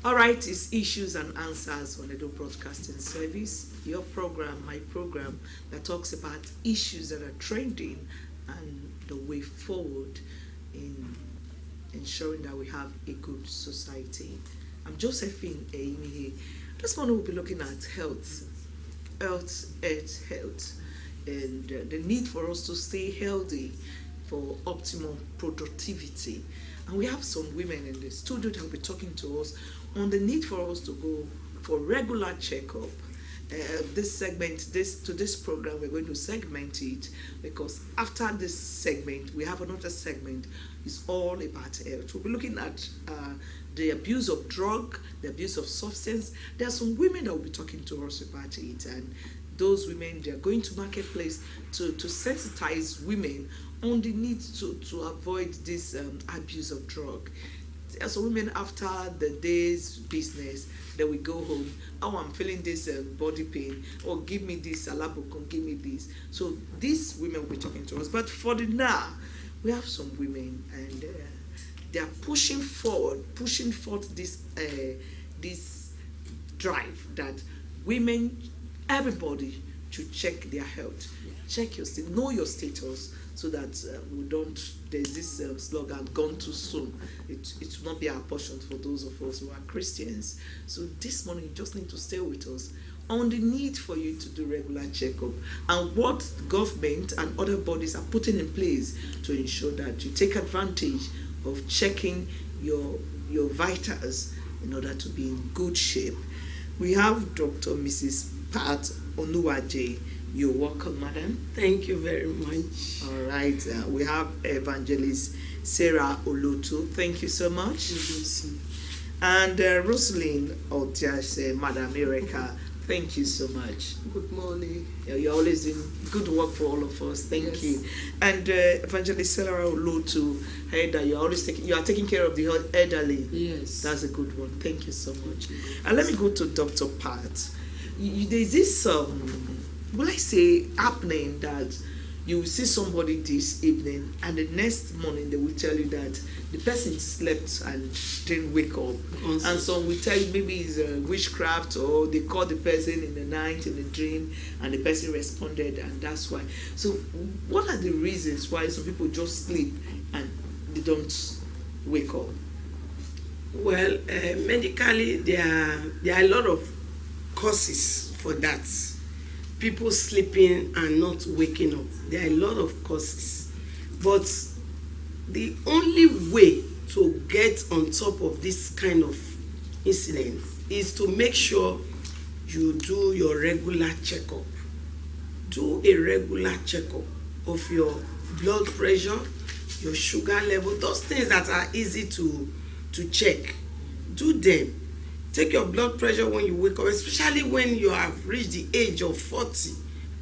All right, it's Issues and Answers on Edo Broadcasting Service, your program, my program, that talks about issues that are trending and the way forward in ensuring that we have a good society. I'm Josephine Eimihe. This morning we'll be looking at health, and the need for us to stay healthy for optimal productivity. And we have some women in the studio that will be talking to us on the need for us to go for regular checkup. This program, we're going to segment it, because after this segment we have another segment. It's all about health. We'll be looking at the abuse of drug, the abuse of substance. There are some women that will be talking to us about it, and those women, they are going to marketplace to sensitize women on the need to avoid this abuse of drug. There are some women, after the day's business, they will go home. Oh, I'm feeling this body pain. Or give me this alabukun, give me this. So these women will be talking to us. But for the now, we have some women, and they are pushing forth this drive that women, everybody should check their health. Check your state, know your status, so that we don't, there's this slogan, gone too soon. It will not be our portion for those of us who are Christians. So this morning, you just need to stay with us on the need for you to do regular checkup, and what the government and other bodies are putting in place to ensure that you take advantage of checking your vitals in order to be in good shape. We have Dr. Mrs. Pat Onuwaje. You're welcome, madam. Thank you very much. All right. We have Evangelist Sarah Olotu. Thank you so much. And Rosalind Otiase, Madam Erica. Thank you so much. Good morning. You're always doing good work for all of us. Thank you. And Evangelist Sarah Olotu, heard that you are taking care of the elderly. Yes. That's a good one. Thank you so much. And let me go to Dr. Pat. There's this will I say happening that you will see somebody this evening, and the next morning they will tell you that the person slept and didn't wake up. Awesome. And some will tell you maybe it's witchcraft, or they called the person in the night in a dream and the person responded, and that's why. So what are the reasons why some people just sleep and they don't wake up? Well, medically there are a lot of causes for that. People sleeping and not waking up. There are a lot of causes. But the only way to get on top of this kind of incident is to make sure you do your regular checkup. Do a regular checkup of your blood pressure, your sugar level, those things that are easy to check. Do them. Take your blood pressure when you wake up, especially when you have reached the age of 40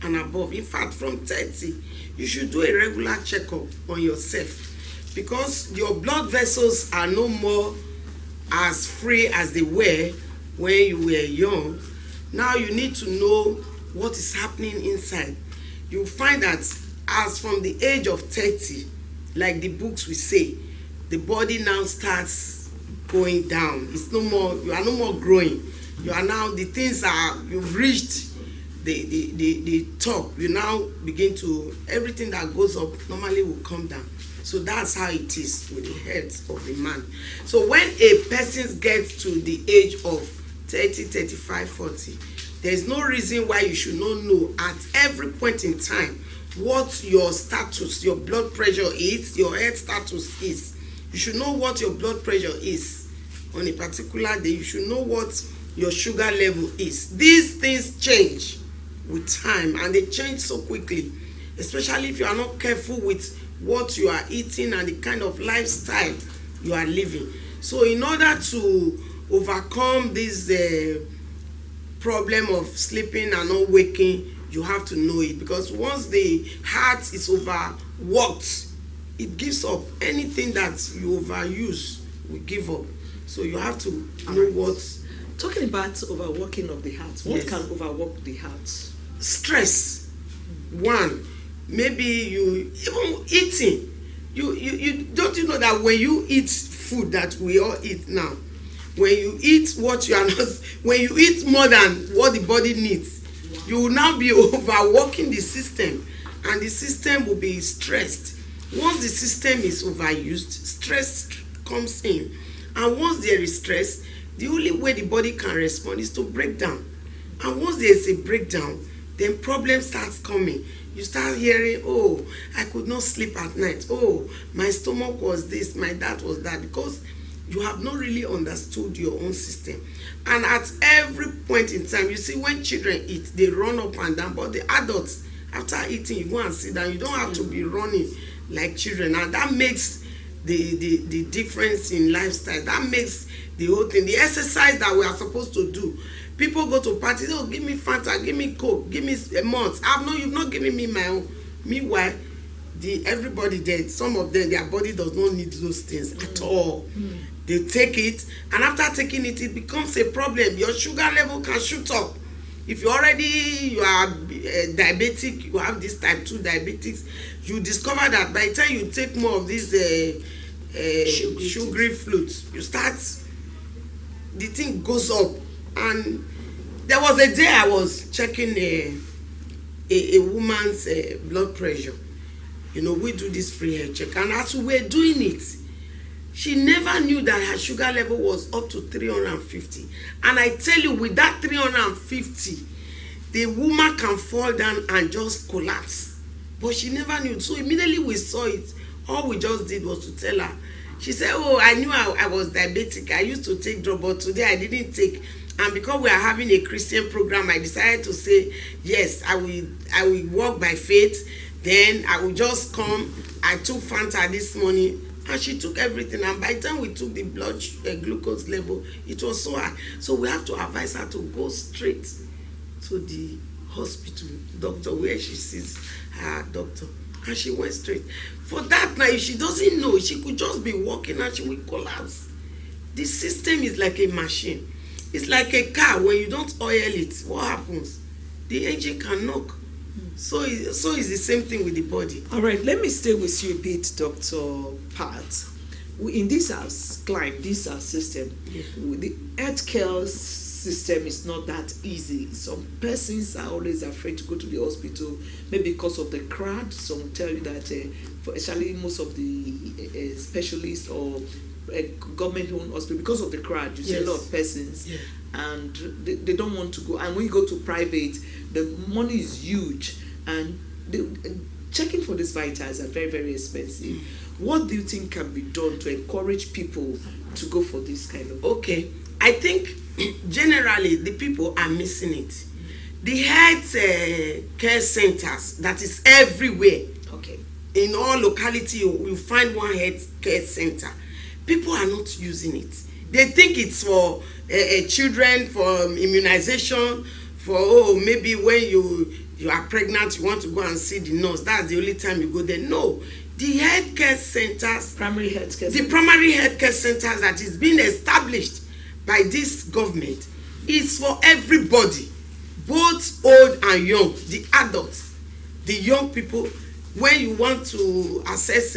and above. In fact, from 30, you should do a regular checkup on yourself, because your blood vessels are no more as free as they were when you were young. Now you need to know what is happening inside. You'll find that as from the age of 30, like the books will say, the body now starts going down. It's no more, you are no more growing. You are now, the things are, you've reached the top. You now begin to, everything that goes up normally will come down. So that's how it is with the health of a man. So when a person gets to the age of 30, 35, 40, there's no reason why you should not know at every point in time what your status, your blood pressure is, your health status is. You should know what your blood pressure is on a particular day. You should know what your sugar level is. These things change with time, and they change so quickly, especially if you are not careful with what you are eating and the kind of lifestyle you are living. So in order to overcome this problem of sleeping and not waking, you have to know it, because once the heart is overworked, it gives up. Anything that you overuse will give up. So you have to know what. Talking about overworking of the heart, what can overwork the heart? Stress. One, maybe you even eating. You don't you know that when you eat food that we all eat now, when you eat what you are not, when you eat more than what the body needs, you will now be overworking the system, and the system will be stressed. Once the system is overused, stress comes in, and once there is stress, the only way the body can respond is to break down. And once there is a breakdown, then problem starts coming. You start hearing, oh, I could not sleep at night, oh, my stomach was this, my that was that, because you have not really understood your own system. And at every point in time, you see, when children eat, they run up and down, but the adults, after eating, you go and sit down. You don't have to be running like children, and that makes the difference in lifestyle. That makes the whole thing. The exercise that we are supposed to do. People go to parties, oh, give me Fanta, give me Coke, give me a month. You've not given me my own. Meanwhile, everybody there, some of them, their body does not need those things at all. They take it, and after taking it, it becomes a problem. Your sugar level can shoot up. If you are diabetic, you have this type 2 diabetics, you discover that by the time you take more of these sugary fruits, you start, the thing goes up. And there was a day I was checking a woman's blood pressure. You know, we do this free health check, and as we were doing it, she never knew that her sugar level was up to 350. And I tell you, with that 350, the woman can fall down and just collapse. But she never knew. So immediately we saw it, all we just did was to tell her. She said, oh, I knew I was diabetic. I used to take drug, but today I didn't take. And because we are having a Christian program, I decided to say, yes, I will walk by faith. Then I will just come. I took Fanta this morning, and she took everything. And by the time we took the blood glucose level, it was so high. So we have to advise her to go straight to the hospital doctor where she sees her doctor. And she went straight. For that night, if she doesn't know, she could just be walking and she will collapse. The system is like a machine. It's like a car. When you don't oil it, what happens? The engine can knock. So it's the same thing with the body. All right, let me stay with you a bit, Dr. Pat. In this house, climb, this our system, the healthcare system is not that easy. Some persons are always afraid to go to the hospital, maybe because of the crowd. Some tell you that, especially most of the specialists or government-owned hospital, because of the crowd, you see a lot of persons, and they don't want to go. And when you go to private, the money is huge, and checking for these vitals are very, very expensive. What do you think can be done to encourage people to go for this kind of? Okay, I think generally the people are missing it. The health care centers, that is everywhere. Okay. In all locality, you find one health care center. People are not using it. They think it's for children, for immunization, for maybe when you are pregnant, you want to go and see the nurse. That's the only time you go there. No, the healthcare centers, the primary healthcare centers that is being established by this government is for everybody, both old and young, the adults, the young people. When you want to access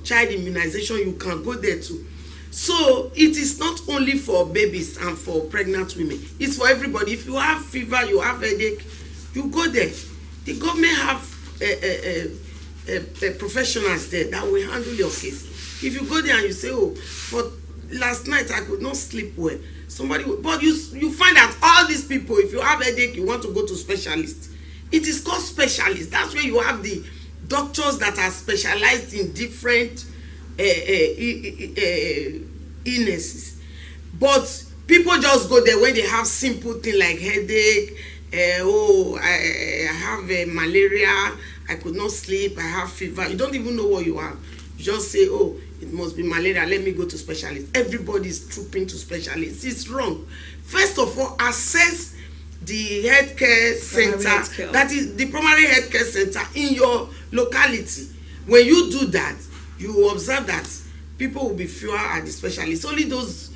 child immunization, you can go there too. So it is not only for babies and for pregnant women. It's for everybody. If you have fever, you have headache, you go there. The government have professionals there that will handle your case. If you go there and you say, oh, for last night I could not sleep well, but you find that all these people, if you have headache, you want to go to specialists. It is called specialists. That's where you have the doctors that are specialized in different illnesses. But people just go there when they have simple thing like headache, I have malaria, I could not sleep, I have fever. You don't even know what you have. You just say, oh, it must be malaria, let me go to specialists. Everybody is trooping to specialists. It's wrong. First of all, assess the healthcare center, that is the primary healthcare center in your locality. When you do that, you will observe that people will be fewer at the specialists. Only those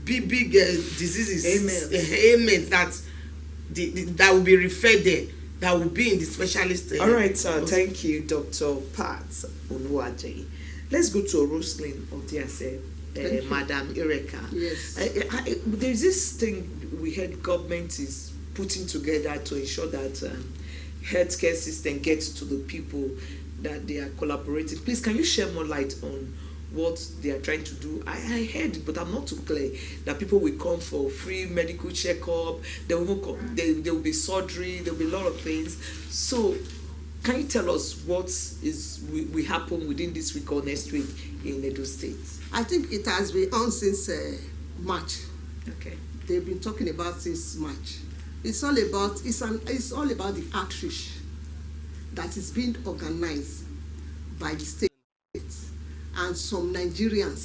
big diseases, ailments that will be referred there, that will be in the specialist. All right, thank you, Dr. Pat Onuaje. Let's go to Roslyn Otiase. Madam Ereka. Yes. There's this thing we heard government is putting together to ensure that healthcare system gets to the people that they are collaborating. Please, can you share more light on what they are trying to do? I heard it, but I'm not too clear, that people will come for free medical checkup, they will come, there will be surgery, there will be a lot of things. So can you tell us what will happen within this week or next week in Edo State? I think it has been on since March. Okay. They've been talking about since March. It's all about the outreach that is being organized by the state and some Nigerian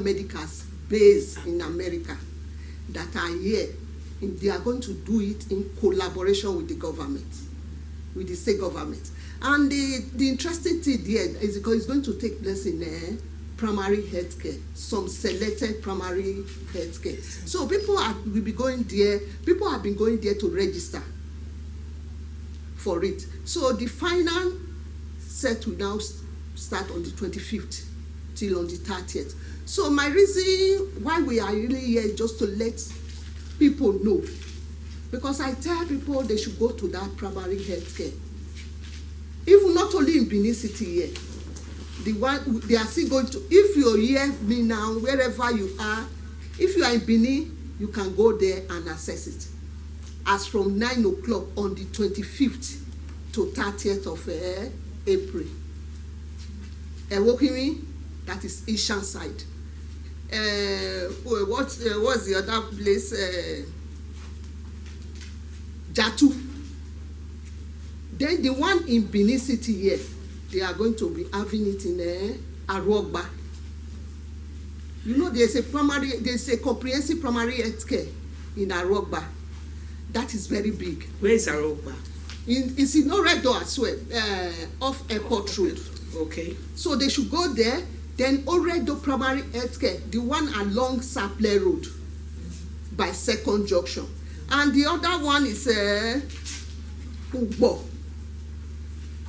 medicals based in America that are here. They are going to do it in collaboration with the government, with the state government. And the interesting thing there is because it's going to take place in primary healthcare, some selected primary healthcare. So will be going there. People have been going there to register for it. So the final set will now start on the 25th till on the 30th. So my reason why we are really here is just to let people know, because I tell people they should go to that primary healthcare. Even not only in Benin City here, they are still going to. If you hear me now, wherever you are, if you are in Benin, you can go there and access it. As from 9 o'clock on the 25th to 30th of April. Ewokimi, that is Ishan side. What's the other place? Jatu. Then the one in Benin City here, they are going to be having it in Arogba. You know, there's a comprehensive primary health care in Arogba. That is very big. Where is Arogba? It's in Oredo as well, off Airport Road. Okay. So they should go there. Then Oredo Primary Health Care, the one along Saple Road by Second Junction. And the other one is Ugbo.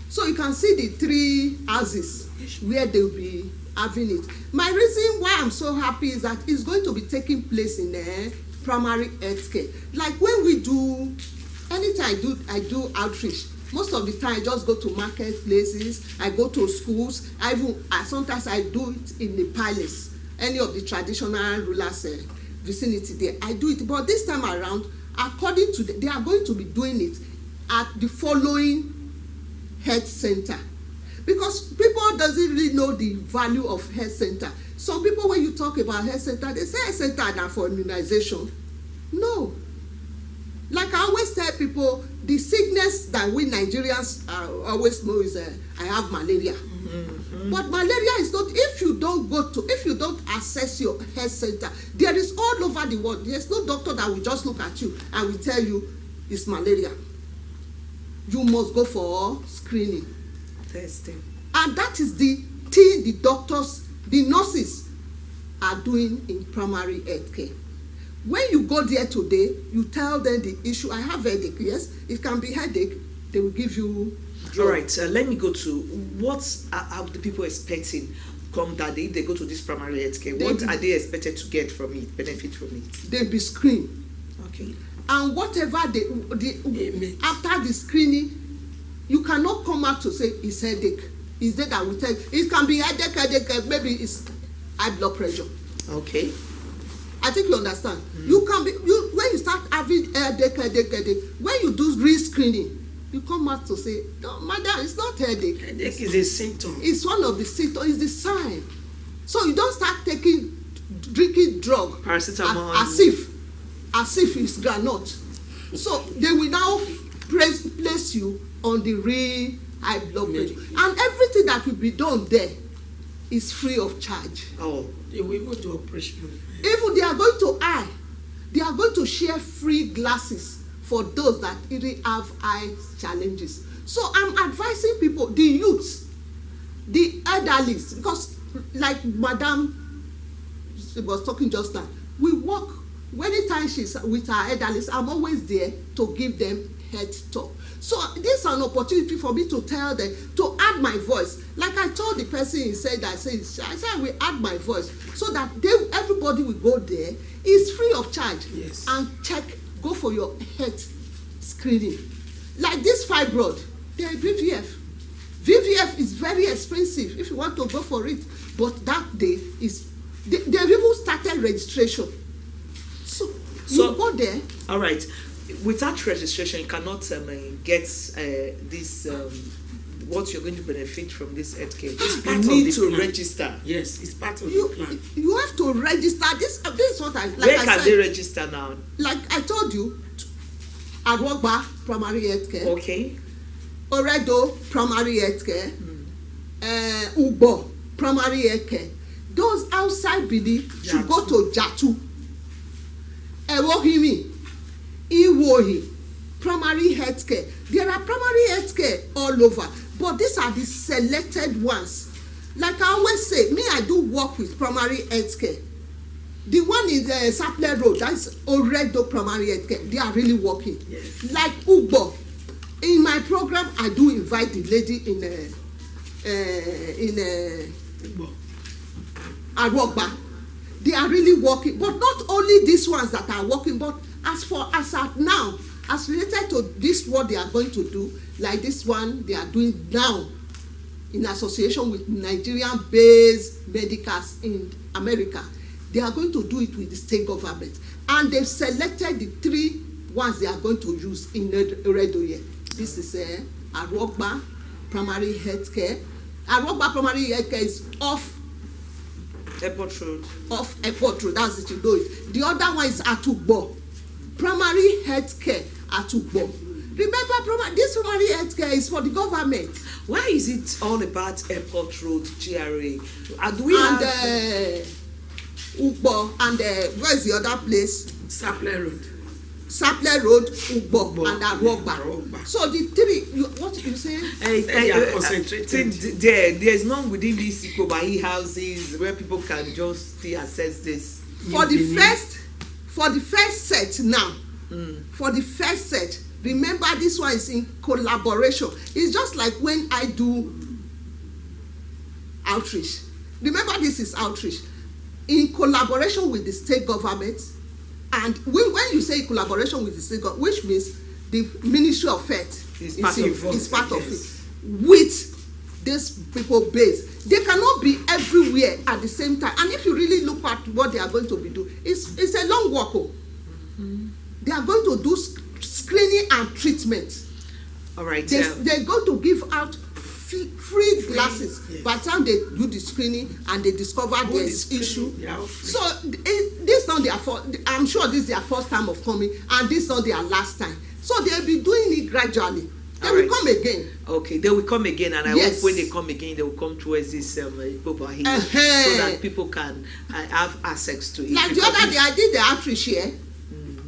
So you can see the three houses where they will be having it. My reason why I'm so happy is that it's going to be taking place in primary health care. Like when we do, anytime I do outreach, most of the time I just go to marketplaces, I go to schools, sometimes I do it in the palace, any of the traditional rulers vicinity there. I do it, but this time around, according to they are going to be doing it at the following health center, because people doesn't really know the value of health center. Some people, when you talk about health center, they say health center now for immunization. No. Like I always tell people, the sickness that we Nigerians always know is I have malaria. Mm-hmm. But malaria is not, if you don't access your health center, there is all over the world. There's no doctor that will just look at you and will tell you it's malaria. You must go for screening. Testing. And that is the thing the doctors, the nurses are doing in primary health care. When you go there today, you tell them the issue. I have headache. Yes, it can be headache. They will give you drug. All right, let me go to what are the people expecting come that day if they go to this primary health care? What are they expected to get from it, benefit from it? They'll be screened. Okay. And whatever after the screening, you cannot come out to say it's headache. It's that I will tell you. It can be headache, maybe it's high blood pressure. Okay. I think you understand. You can be when you start having headache. When you do re-screening, you come out to say, "No, madam, it's not headache. Headache is a symptom. It's one of the symptoms. It's the sign." So you don't start drinking drug paracetamol as if it's granite. So they will now place you on the real high blood pressure, and everything that will be done there is free of charge. Oh, they will go to operation. Even they are going to share free glasses for those that really have eye challenges. So I'm advising people, the youths, the elderly, because like Madam was talking just now, we work, anytime she's with her elderly, I'm always there to give them health talk. So this is an opportunity for me to tell them to add my voice. Like I told the person he said, I said I will add my voice so that everybody will go there. It's free of charge. Yes. And go for your health screening. Like this fibroid, the VVF. VVF is very expensive if you want to go for it. But that day they've even started registration. So you go there. All right. Without registration, you cannot get this. What you're going to benefit from this healthcare. You need to register. Yes, it's part of the plan. You have to register. This is what I like. Where can they register now? Like I told you, Arwogba Primary Healthcare. Okay. Oredo Primary Healthcare. Ugbo Primary Healthcare. Those outside Bidi should go to Jatu. Ewohimi, Iwohi, Primary Healthcare. There are primary healthcare all over, but these are the selected ones. Like I always say, me, I do work with primary healthcare. The one in the Sapler Road, that's Oredo Primary Healthcare. They are really working. Yes. Like Ugbo, in my program, I do invite the lady in Arwogba. They are really working, but not only these ones that are working, but as at now, as related to this, what they are going to do, like this one they are doing now in association with Nigerian-based medicals in America, they are going to do it with the state government, and they've selected the 3 ones they are going to use in Redoye. This is Arwogba Primary Healthcare. Arwogba Primary Healthcare is off Airport Road. Off Airport Road, that's it, you know it. The other one is Atugbo. Primary Healthcare, Atugbo. Remember, this primary healthcare is for the government. Why is it all about Airport Road, GRA? And we and have Ugbo, and where's the other place? Sapler Road. Sapler Road, Ugbo, and Arwogba. So the 3, what you saying? They are concentrated. There's none within these Ikobai houses where people can just access this. For the first set now. For the first set, remember this one is in collaboration. It's just like when I do outreach. Remember, this is outreach in collaboration with the state government. And when you say collaboration with the state government, which means the Ministry of Health is part of it. With these people base, they cannot be everywhere at the same time. And if you really look at what they are going to be doing, it's a long walk. They are going to do screening and treatment. All right. They're going to give out free glasses. Yes. By the time they do the screening and they discover there's issue. So this is not their first. I'm sure this is their first time of coming, and this is not their last time. So they'll be doing it gradually. They will come again. Okay, they will come again, and I hope when they come again, they will come towards this people here, so that people can have access to it. Like the other day, I did the outreach here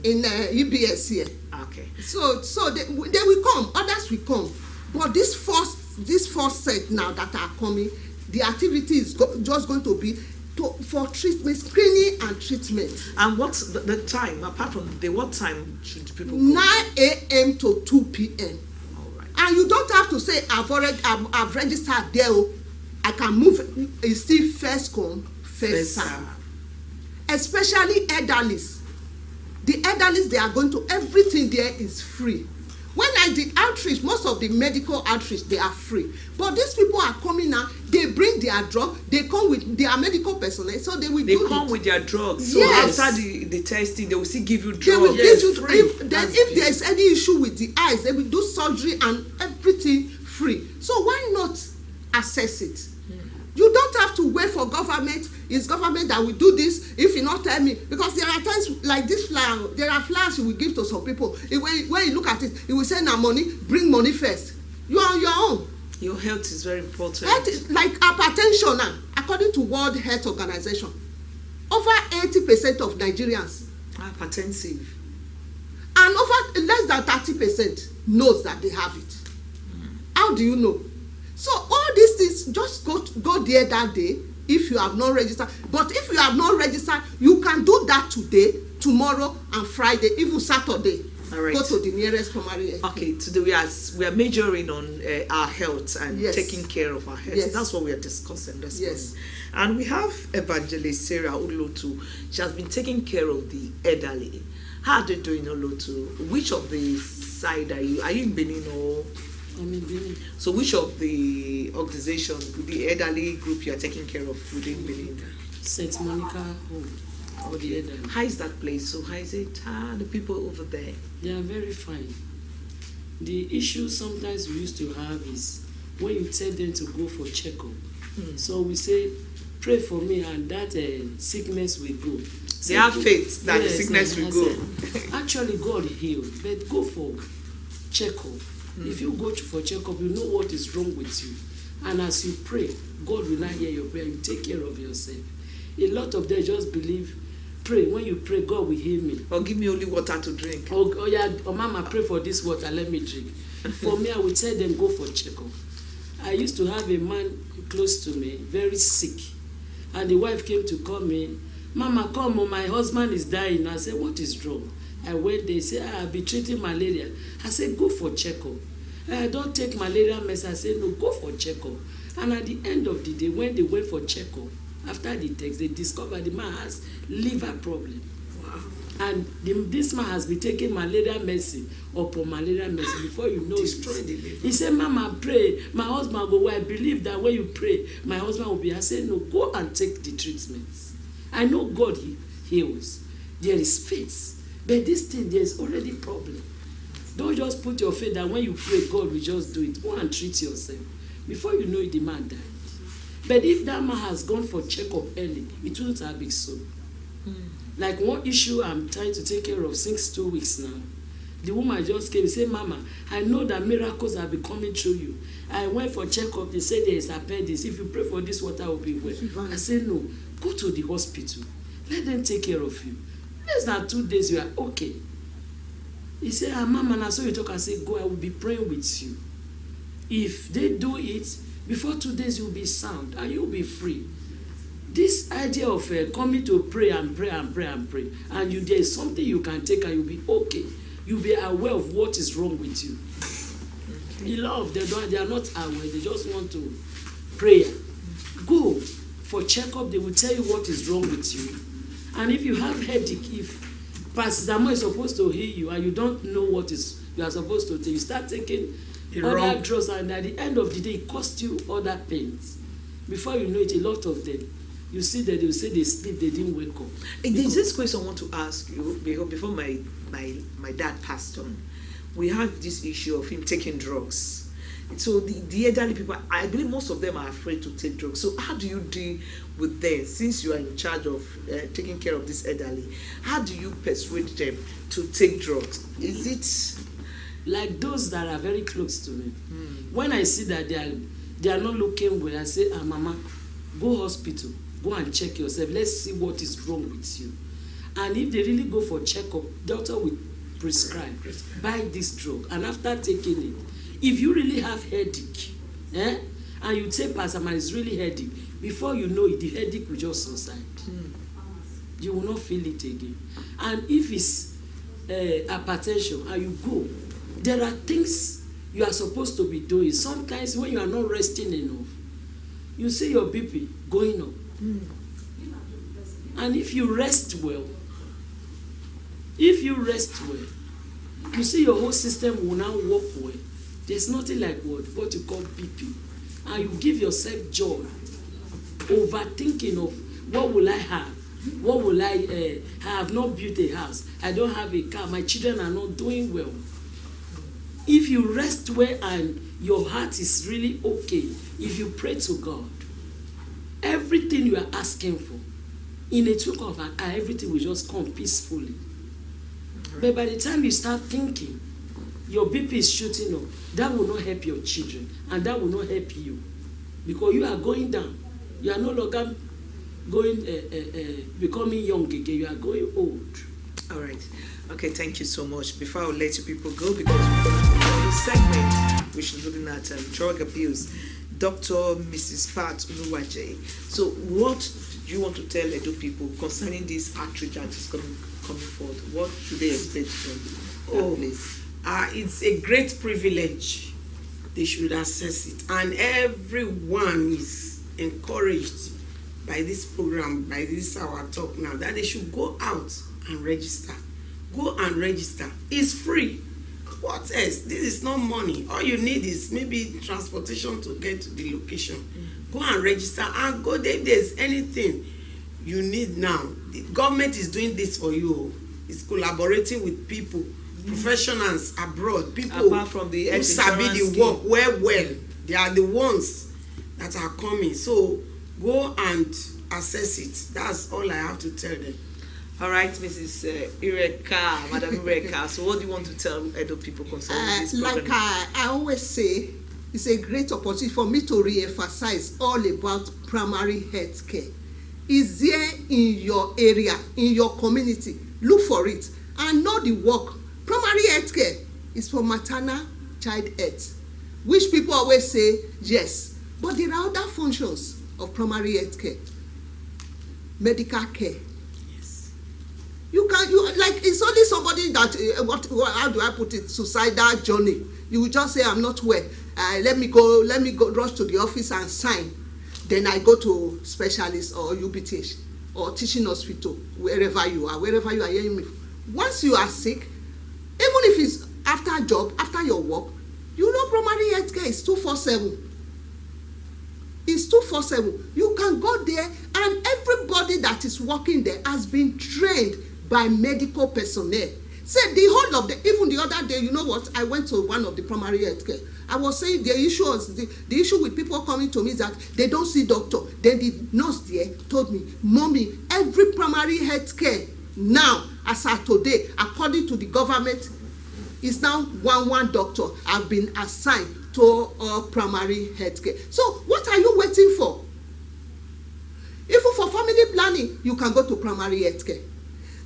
in EBS here. Okay. So they will come. Others will come, but this first set now that are coming, the activity is just going to be for treatment, screening and treatment. And what's the time? Apart from what time should people go? 9 a.m. to 2 p.m. And you don't have to say I've registered there. I can move. It's still first come, first serve. Especially elderlies. The elderlies, they are going to, everything there is free. When I did outreach, most of the medical outreach, they are free. But these people are coming now, they bring their drug, they come with their medical personnel, so they come with their drugs. So yes. After the testing, they will still give you drugs. They will give you if there is any issue with the eyes, they will do surgery and everything free. So why not access it? You don't have to wait for government. It's government that will do this. If you not tell me, because there are times like this flyer, there are flyers you will give to some people. When you look at it, you will say, "Now money, bring money first." You are on your own. Your health is very important. Health is like hypertension now. According to World Health Organization, over 80% of Nigerians are hypertensive, and over less than 30% knows that they have it. How do you know? So all these things, just go there that day if you have not registered. But if you have not registered, you can do that today, tomorrow, and Friday, even Saturday. All right. go to the nearest primary health. Okay, today we are majoring on our health and Yes. taking care of our health. Yes. That's what we are discussing this Yes. morning. And we have Evangelist Sarah Olotu. She has been taking care of the elderly. How are you doing, Olotu? Which of the side are you? Are you in Benin or? I'm in Benin. So which of the organization, the elderly group you are taking care of within Benin? St. Monica Home for the elderly. How is that place? So how is it? The people over there? They are very fine. The issue sometimes we used to have is when you tell them to go for checkup. So we say, pray for me, and that sickness will go. They have faith that the sickness will go. Actually, God healed, but go for checkup. If you go for checkup, you know what is wrong with you. And as you pray, God will not hear your prayer. You take care of yourself. A lot of them just believe, pray. When you pray, God will heal me. Or give me only water to drink. Oh yeah, Mama, pray for this water, let me drink. For me, I would tell them, go for checkup. I used to have a man close to me, very sick. And the wife came to call me, Mama, come on, my husband is dying. I said, what is wrong? I went there, say, I'll be treating malaria. I said, go for checkup. I don't take malaria medicine. I said, no, go for checkup. And at the end of the day, when they went for checkup, after the test, they discovered the man has liver problem. Wow. And this man has been taking malaria medicine upon malaria medicine. Before you know Destroy the liver. He said, Mama, pray. My husband go, well, I believe that when you pray, my husband will be. I said, no, go and take the treatments. I know God heals. There is faith. But this thing, there is already problem. Don't just put your faith that when you pray, God will just do it. Go and treat yourself. Before you know it, the man died. But if that man has gone for checkup early, it wouldn't have been so. Like one issue I'm trying to take care of since 2 weeks now. The woman just came and said, Mama, I know that miracles have been coming through you. I went for checkup. They said there is appendix. If you pray for this water, will be well. I said, no, go to the hospital. Let them take care of you. Less than 2 days, you are okay. He said, Mama, now so you talk. I said, go, I will be praying with you. If they do it, before 2 days, you'll be sound and you'll be free. This idea of coming to pray and pray and pray and pray, and there is something you can take and you'll be okay. You'll be aware of what is wrong with you. Okay. A lot of them, they are not aware. They just want to pray. Go for checkup. They will tell you what is wrong with you. And if you have headache, if paracetamol is supposed to heal you and you don't know what is you are supposed to take, you start taking other drugs, and at the end of the day, it costs you other pains. Before you know it, a lot of them, you see that they will say they sleep, they didn't wake up. There's this question I want to ask you before my dad passed on. We have this issue of him taking drugs. So the elderly people, I believe most of them are afraid to take drugs. So how do you deal with them, since you are in charge of taking care of this elderly? How do you persuade them to take drugs? Is it like those that are very close to me? When I see that they are not looking well, I say, Mama, go hospital, go and check yourself. Let's see what is wrong with you. And if they really go for checkup, doctor will prescribe, buy this drug, and after taking it, if you really have headache, and you take paracetamol, it's really headache, before you know it, the headache will just subside. You will not feel it again. And if it's hypertension and you go, there are things you are supposed to be doing. Sometimes when you are not resting enough, you see your BP going up. And if you rest well, you see your whole system will now work well. There's nothing like what you call BP. And you give yourself joy, overthinking of what will I have? What will I have not built a house? I don't have a car. My children are not doing well. If you rest well and your heart is really okay, if you pray to God, everything you are asking for, in a trick of an eye, everything will just come peacefully. But by the time you start thinking, your BP is shooting up, that will not help your children, and that will not help you, because you are going down. You are no longer going becoming young again. You are going old. all right? Okay, thank you so much. Before I let you people go, because we're going to the new segment, which is looking at drug abuse. Dr. Mrs. Pat Unuwaje. So, what do you want to tell Edo people concerning this outreach that is coming forward? What should they expect from Oh, place? it's a great privilege. They should access it, and everyone is encouraged by this program, by this our talk now, that they should go out and register. Go and register. It's free. What else? This is not money. All you need is maybe transportation to get to the location. Go and register and go there. If there's anything you need now, the government is doing this for you. It's collaborating with people, professionals abroad, people Apart from the who sabi the work well. They are the ones that are coming. So go and assess it. That's all I have to tell them. All right, Mrs. Ireka, Madam Ireka. So, what do you want to tell Edo people concerning this program? Like I always say, it's a great opportunity for me to re-emphasize all about primary health care. Is there in your area, in your community. Look for it and know the work. Primary health care is for maternal child health, which people always say yes, but there are other functions of primary health care. Medical care. You like, it's only somebody that how do I put it, suicidal journey. You will just say, I'm not well, let me go rush to the office and sign, then I go to specialist or UBTH or teaching hospital, wherever you are hearing me. Once you are sick, even if it's after job, after your work, you know primary health care is 24/7. It's 24/7. You can go there, and everybody that is working there has been trained by medical personnel. Say the whole of even the other day, you know what? I went to one of the primary health care. I was saying the issue with people coming to me is that they don't see doctor. Then the nurse there told me, Mommy, every primary health care now, as of today, according to the government, is now one doctor have been assigned to primary health care. So what are you waiting for? Even for family planning, you can go to primary health care.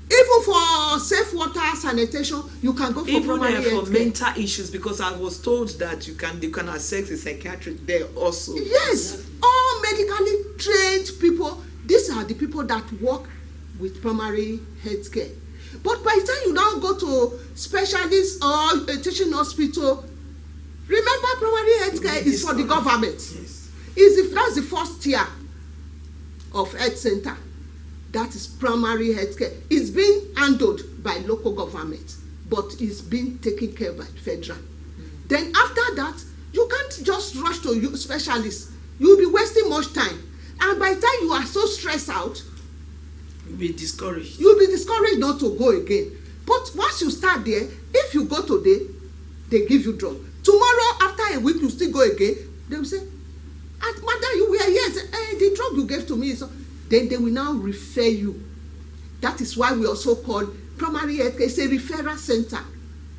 Even for safe water sanitation, you can go for primary health care. Even for mental issues, because I was told that you can access a psychiatrist there also. Yes, all medically trained people. These are the people that work with primary health care. But by the time you now go to specialists or a teaching hospital, remember primary health care is for the government. Yes. That's the first tier of health center. That is primary health care. It's being handled by local government, but it's being taken care by federal. Then after that, you can't just rush to you specialists. You'll be wasting much time. And by the time you are so stressed out, You'll be discouraged. You'll be discouraged not to go again. But once you start there, if you go today, they give you drug. Tomorrow, after a week, you still go again. They will say, Madam, you were here. Say, the drug you gave to me is... Then they will now refer you. That is why we also call primary health care. It's a referral center,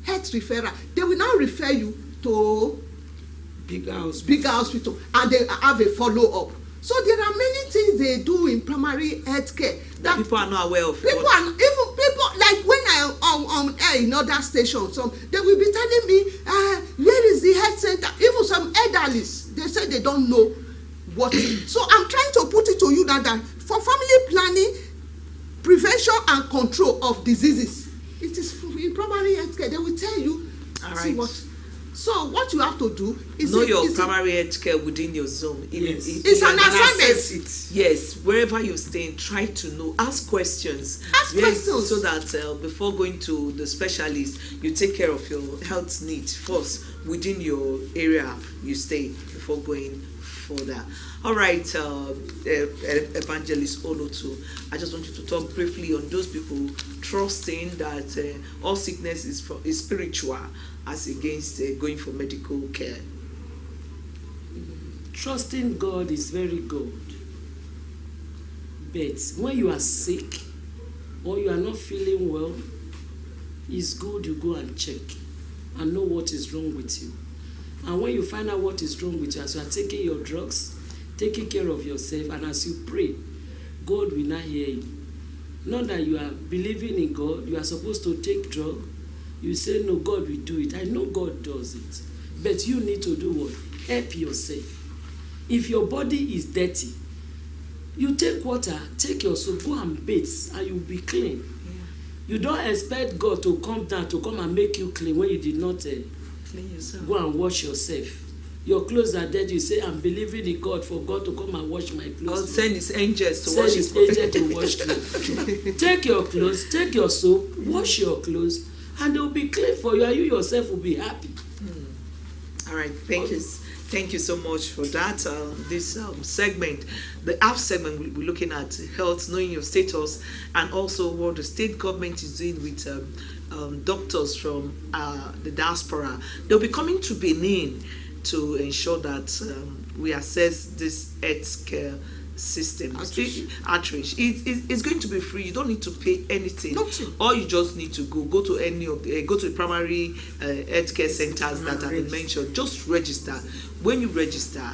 health referral. They will now refer you to bigger hospital, and they have a follow-up. So there are many things they do in primary health care that people are not aware of. People like when I on air in other stations, so they will be telling me, where is the health center? Even some elderlies, they say they don't know what. So I'm trying to put it to you that for family planning, prevention and control of diseases, it is in primary health care. They will tell you. All right. So what you have to do is know your primary health care within your zone. Yes. It's an assignment. Yes, wherever you're staying, try to know. Ask questions. Questions. So that before going to the specialist, you take care of your health needs first within your area you stay before going further. All right, Evangelist Olotu, I just want you to talk briefly on those people trusting that all sickness is spiritual as against going for medical care. Trusting God is very good. But when you are sick or you are not feeling well, it's good you go and check and know what is wrong with you. And when you find out what is wrong with you, as you are taking your drugs, taking care of yourself, and as you pray, God will not hear you. Not that you are believing in God, you are supposed to take drug. You say, no, God will do it. I know God does it. But you need to do what? Help yourself. If your body is dirty, you take water, take your soap, go and bathe, and you'll be clean. You don't expect God to come down to come and make you clean when you did not Clean yourself. go and wash yourself. Your clothes are dirty. You say, I'm believing in God for God to come and wash my clothes. God send his angels to Send wash his his angel to wash clothes. Take your clothes, take your soap, wash your clothes, and they will be clean for you, and you yourself will be happy. All right, thank you so much for that. This segment, the half segment, we're looking at health, knowing your status, and also what the state government is doing with doctors from the diaspora. They'll be coming to Benin to ensure that we assess this healthcare system. Outreach. It's going to be free. You don't need to pay anything. Nothing. All you just need to go to any of the go to the primary healthcare centers that have been mentioned. Just register. When you register,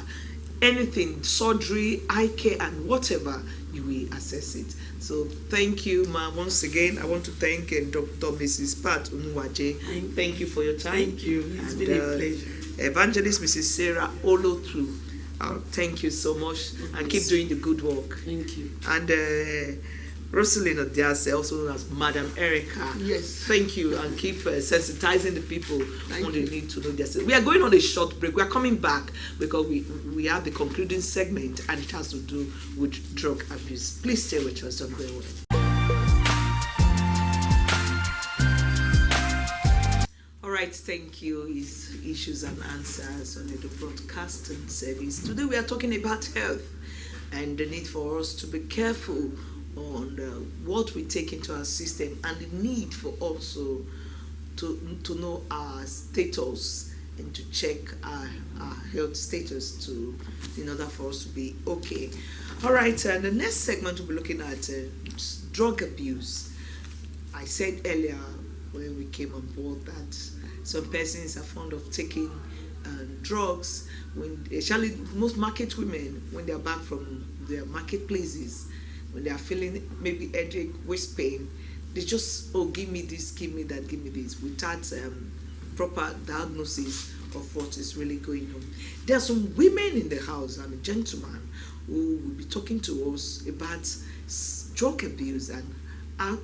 anything, surgery, eye care, and whatever, you will assess it. So thank you, ma. Once again, I want to thank Dr. Mrs. Pat Unuwaje. Thank you for your time. Thank you. It's been a pleasure. Evangelist Mrs. Sarah Olotu. Thank you so much, and keep doing the good work. Thank you. And Rosalina Diaz, also known as Madam Erica. Yes. Thank you, and keep sensitizing the people Thank on the you. need to know their self. We are going on a short break. We are coming back because we have the concluding segment, and it has to do with drug abuse. Please stay with us. Don't go away. All right, thank you. It's issues and answers on the broadcasting service. Today we are talking about health and the need for us to be careful on what we take into our system, and the need for also to know our status and to check our health status in order for us to be okay. All right, and the next segment we'll be looking at drug abuse. I said earlier when we came on board that some persons are fond of taking drugs, when especially most market women, when they are back from their marketplaces, when they are feeling maybe headache, waist pain, they just, give me this, give me that, give me this, without proper diagnosis of what is really going on. There are some women in the house and a gentleman who will be talking to us about drug abuse and how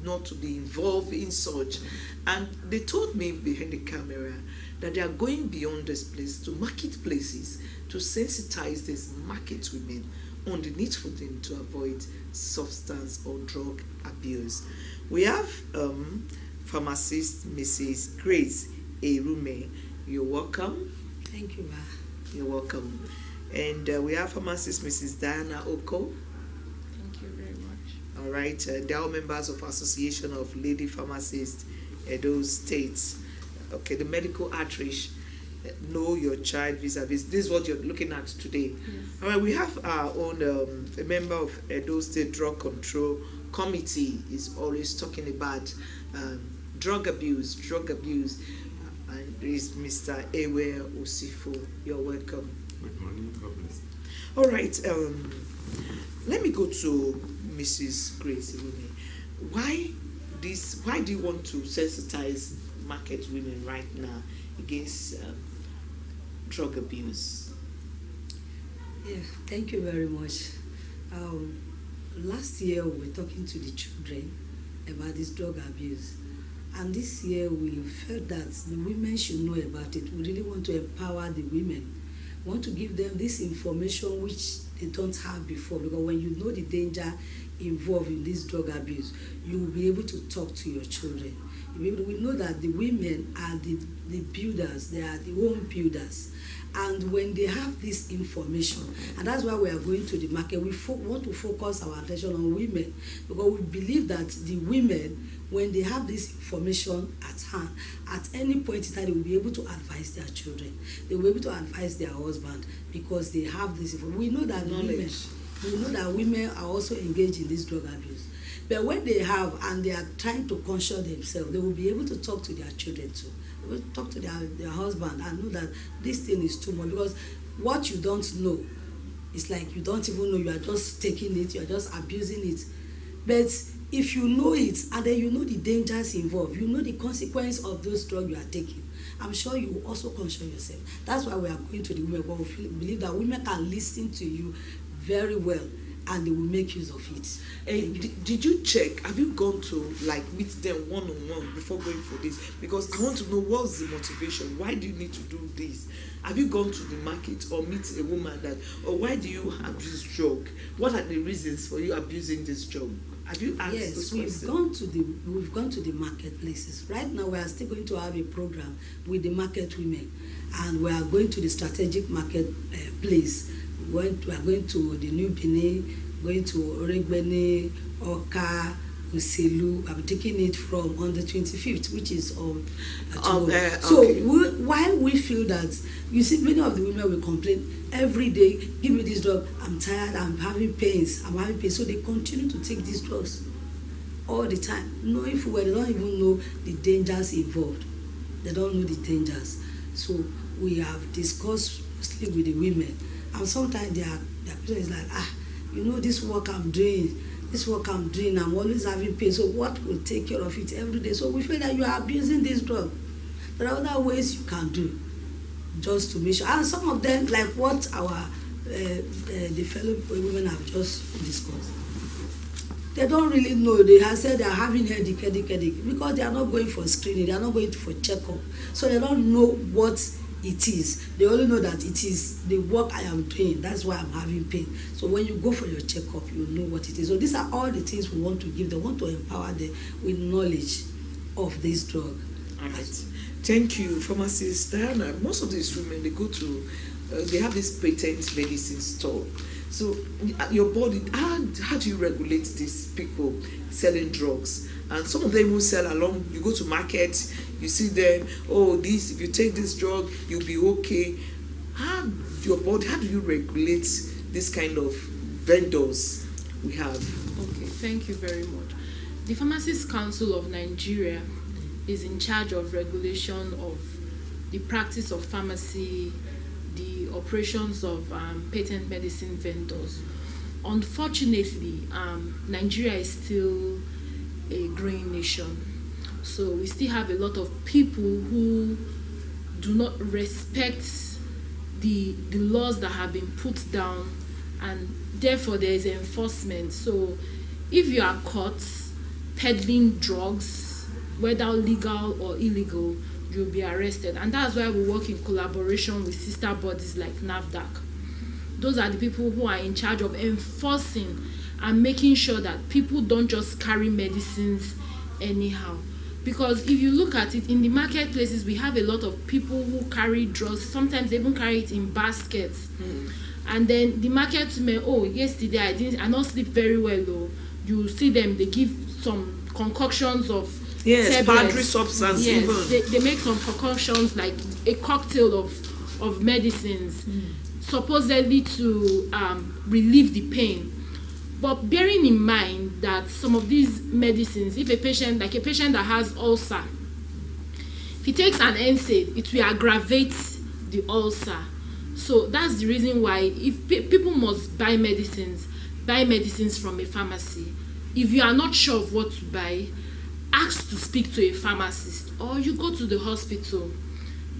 not to be involved in such. And they told me behind the camera that they are going beyond this place to marketplaces to sensitize these market women on the need for them to avoid substance or drug abuse. We have pharmacist Mrs. Grace Erume. You're welcome. Thank you, Ma. You're welcome. And we have pharmacist Mrs. Diana Oko. Thank you very much. All right, they are all members of Association of Lady Pharmacists, Edo States. Okay, the medical outreach, know your child vis-a-vis. This is what you're looking at today. Yes. All right, we have our own, a member of Edo State Drug Control Committee is always talking about drug abuse, and there is Mr. Ewe Osifo. You're welcome. Good morning, God bless. All right, let me go to Mrs. Grace Iwumi. Why do you want to sensitize market women right now against drug abuse? Yeah, thank you very much. Last year we were talking to the children about this drug abuse, and this year we felt that the women should know about it. We really want to empower the women. We want to give them this information which they don't have before, because when you know the danger involved in this drug abuse, you will be able to talk to your children. We know that the women are the builders, they are the home builders. And when they have this information, and that's why we are going to the market, we want to focus our attention on women, because we believe that the women, when they have this information at hand, at any point in time, they will be able to advise their children. They will be able to advise their husband, because they have this information. We know that women are also engaged in this drug abuse. But when they have, and they are trying to conscious themselves, they will be able to talk to their children too. They will talk to their husband and know that this thing is too much. Because what you don't know, it's like you don't even know, you are just taking it, you are just abusing it. But if you know it, and then you know the dangers involved, you know the consequence of those drugs you are taking, I'm sure you will also conscious yourself. That's why we are going to the women, because we believe that women can listen to you very well, and they will make use of it. Did you check? Have you gone to like meet them one-on-one before going for this? Because I want to know what's the motivation. Why do you need to do this? Have you gone to the market or meet a woman that, or why do you abuse drug? What are the reasons for you abusing this drug? Have you asked Yes, those we've questions? we've gone to the marketplaces. Right now, we are still going to have a program with the market women, and we are going to the strategic market place. We are going to the New Benin, going to Oregbeni, Oka, Uselu. I'm taking it from on the 25th, which is on tomorrow. So while we feel that, you see, many of the women will complain every day, give me this drug, I'm tired, I'm having pains. So they continue to take these drugs all the time, knowing full well they don't even know the dangers involved. They don't know the dangers. So we have discussed mostly with the women, and sometimes their person is like, this work I'm doing, I'm always having pain, so what will take care of it every day? So we feel that you are abusing this drug. There are other ways you can do just to make sure, and some of them, like what our the fellow women have just discussed, they don't really know. They have said they are having headache because they are not going for screening, they are not going for checkup, so they don't know what it is. They only know that it is the work I am doing, that's why I'm having pain. So when you go for your checkup, you know what it is. So these are all the things we want to give them. We want to empower them with knowledge of this drug. All right. Thank you, pharmacist Diana. Most of these women, they go to, they have this patent medicine store. So your body, how do you regulate these people selling drugs? And some of them will sell along, you go to market, you see them, if you take this drug, you'll be okay. How do you regulate this kind of vendors we have? Okay, thank you very much. The Pharmacists Council of Nigeria is in charge of regulation of the practice of pharmacy, the operations of patent medicine vendors. Unfortunately, Nigeria is still a growing nation, so we still have a lot of people who do not respect the laws that have been put down, and therefore there is enforcement. So if you are caught peddling drugs, whether legal or illegal, you'll be arrested. And that's why we work in collaboration with sister bodies like NAFDAC. Those are the people who are in charge of enforcing and making sure that people don't just carry medicines anyhow. Because if you look at it, in the marketplaces, we have a lot of people who carry drugs. Sometimes they even carry it in baskets. And then the marketmen, yesterday I not sleep very well. You see them, they give some concoctions of powdery substance. Yes, they make some concoctions like a cocktail of medicines, supposedly to relieve the pain. But bearing in mind that some of these medicines, if a patient that has ulcer, if he takes an NSAID, it will aggravate the ulcer. So that's the reason why if people must buy medicines from a pharmacy. If you are not sure of what to buy, ask to speak to a pharmacist, or you go to the hospital.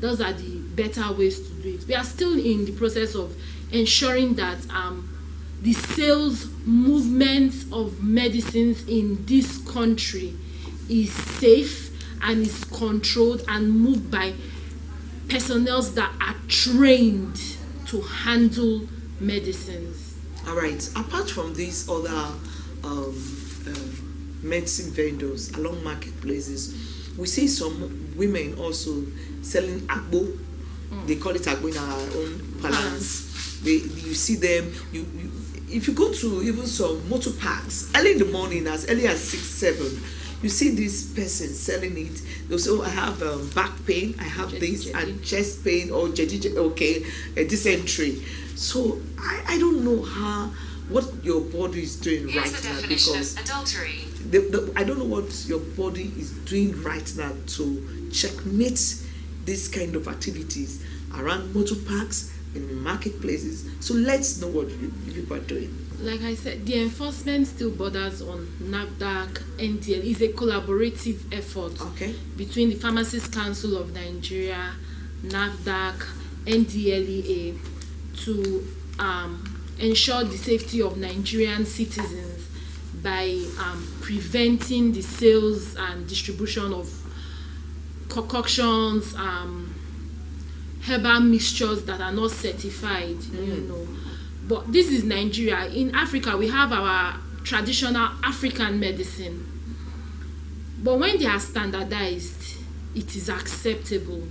Those are the better ways to do it. We are still in the process of ensuring that the sales movement of medicines in this country is safe and is controlled and moved by personnel that are trained to handle medicines. All right. Apart from these other medicine vendors along marketplaces, we see some women also selling agbo. They call it agbo in our own parlance. You see them. If you go to even some motor parks early in the morning, as early as 6, 7, you see this person selling it. They'll say, I have back pain, I have this, and chest pain, or a dysentery. So I don't know what your body is doing right now, because adultery. I don't know what your body is doing right now to checkmate this kind of activities around motor parks, in marketplaces. So let's know what you people are doing. Like I said, the enforcement still borders on NAFDAC, NDL. It's a collaborative effort between the Pharmacists Council of Nigeria, NAFDAC, NDLEA, to ensure the safety of Nigerian citizens by preventing the sales and distribution of concoctions, herbal mixtures that are not certified, you know. But this is Nigeria. In Africa, we have our traditional African medicine. But when they are standardized, it is acceptable.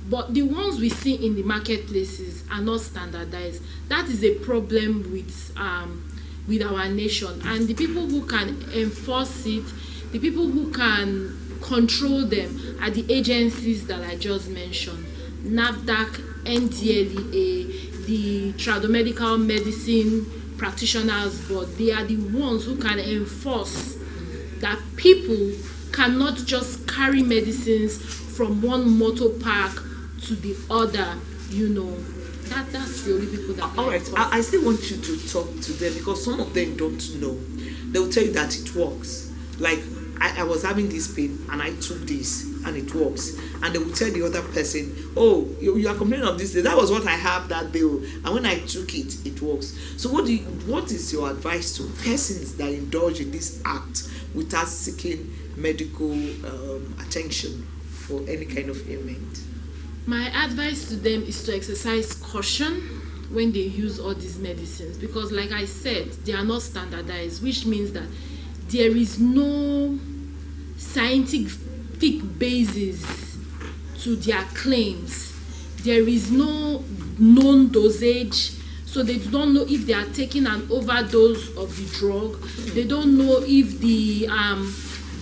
But the ones we see in the marketplaces are not standardized. That is a problem with our nation. And the people who can enforce it, the people who can control them are the agencies that I just mentioned. NAFDAC, NDLEA, the Tradomedical Medicine Practitioners Board. They are the ones who can enforce that people cannot just carry medicines from one motor park to the other, you know. That's the only people that can All right, enforce. I still want you to talk to them because some of them don't know. They will tell you that it works. Like, I was having this pain and I took this and it works. And they will tell the other person, oh, you are complaining of this day. That was what I have that day. And when I took it, it works. So what is your advice to persons that indulge in this act without seeking medical attention for any kind of ailment? My advice to them is to exercise caution when they use all these medicines, because like I said, they are not standardized, which means that there is no scientific basis to their claims. There is no known dosage, so they don't know if they are taking an overdose of the drug. They don't know if the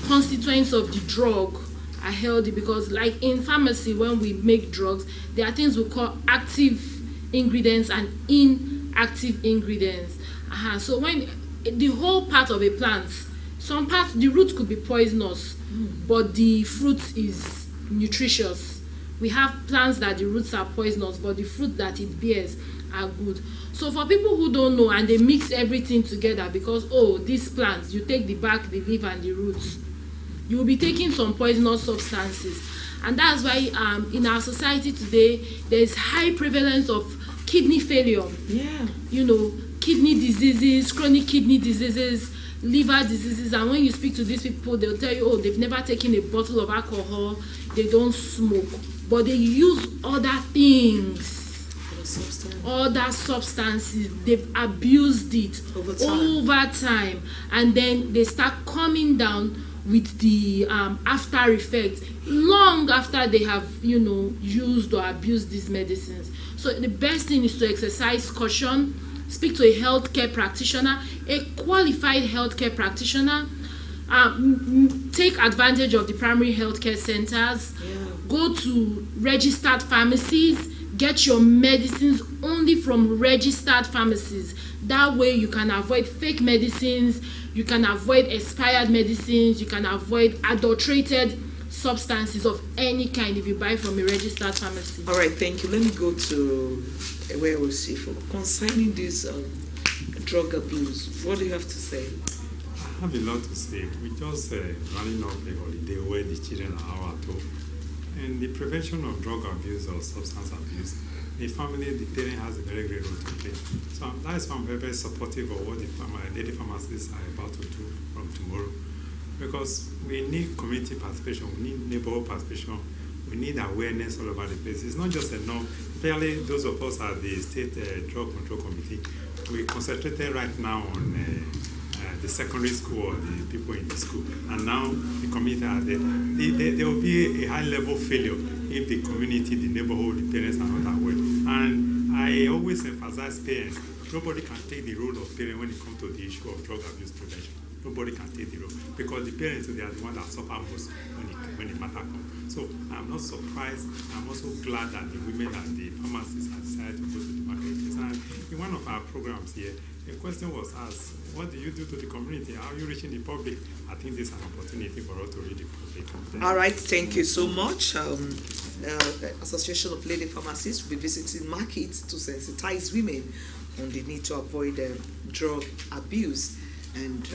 constituents of the drug are healthy, because like in pharmacy, when we make drugs, there are things we call active ingredients and inactive ingredients. So when the whole part of a plant, some parts, the root could be poisonous, but the fruit is nutritious. We have plants that the roots are poisonous, but the fruit that it bears are good. So for people who don't know and they mix everything together because, oh, these plants, you take the bark, the leaf and the roots, you will be taking some poisonous substances. And that's why in our society today, there is high prevalence of kidney failure. Yeah. You know, kidney diseases, chronic kidney diseases, liver diseases. And when you speak to these people, they'll tell you, oh, they've never taken a bottle of alcohol, they don't smoke, but they use other things. Other substances, they've abused it over time, and then they start coming down with the after effects long after they have, you know, used or abused these medicines. So the best thing is to exercise caution, speak to a healthcare practitioner, a qualified healthcare practitioner, take advantage of the primary healthcare centers, go to registered pharmacies, get your medicines only from registered pharmacies. That way you can avoid fake medicines, you can avoid expired medicines, you can avoid adulterated substances of any kind if you buy from a registered pharmacy. All right, thank you. Let me go to where we see for concerning this drug abuse. What do you have to say? I have a lot to say. We just running up a holiday where the children are out at home. And the prevention of drug abuse or substance abuse, the family, the parent has a very great role to play. So that's why I'm very, very supportive of what the lady pharmacists are about to do from tomorrow. Because we need community participation, we need neighborhood participation, we need awareness all over the place. It's not just enough. Clearly, those of us at the State Drug Control Committee, we concentrated right now on the secondary school or the people in the school, and now the community are there. There will be a high level failure if the community, the neighborhood, the parents are not aware. And I always emphasize parents. Nobody can take the role of parent when it comes to the issue of drug abuse prevention. Nobody can take the role because the parents, they are the ones that suffer most when the matter comes. So I'm not surprised. I'm also glad that the women and the pharmacists have decided to go to the marketplace. And in one of our programs here, the question was asked, what do you do to the community? How are you reaching the public? I think this is an opportunity for us to reach the public. All right, thank you so much. The Association of Lady Pharmacists will be visiting markets to sensitize women on the need to avoid drug abuse. And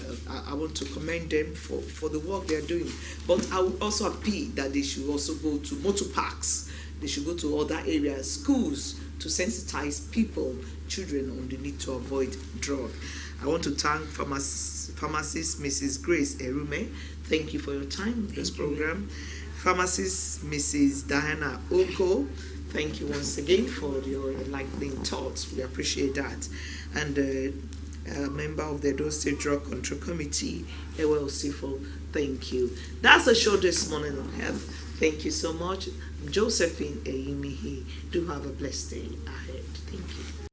I want to commend them for the work they are doing. But I would also appeal that they should also go to motor parks. They should go to other areas, schools, to sensitize people, children, on the need to avoid drug. I want to thank pharmacist Mrs. Grace Erume. Thank you for your time in this program. Pharmacist Mrs. Diana Oko. Thank you once again for your enlightening thoughts. We appreciate that. And a member of the Edo State Drug Control Committee, Ewell Sifo. Thank you. That's the show this morning on Health. Thank you so much. I'm Josephine Eyimihi. Do have a blessed day ahead. Thank you.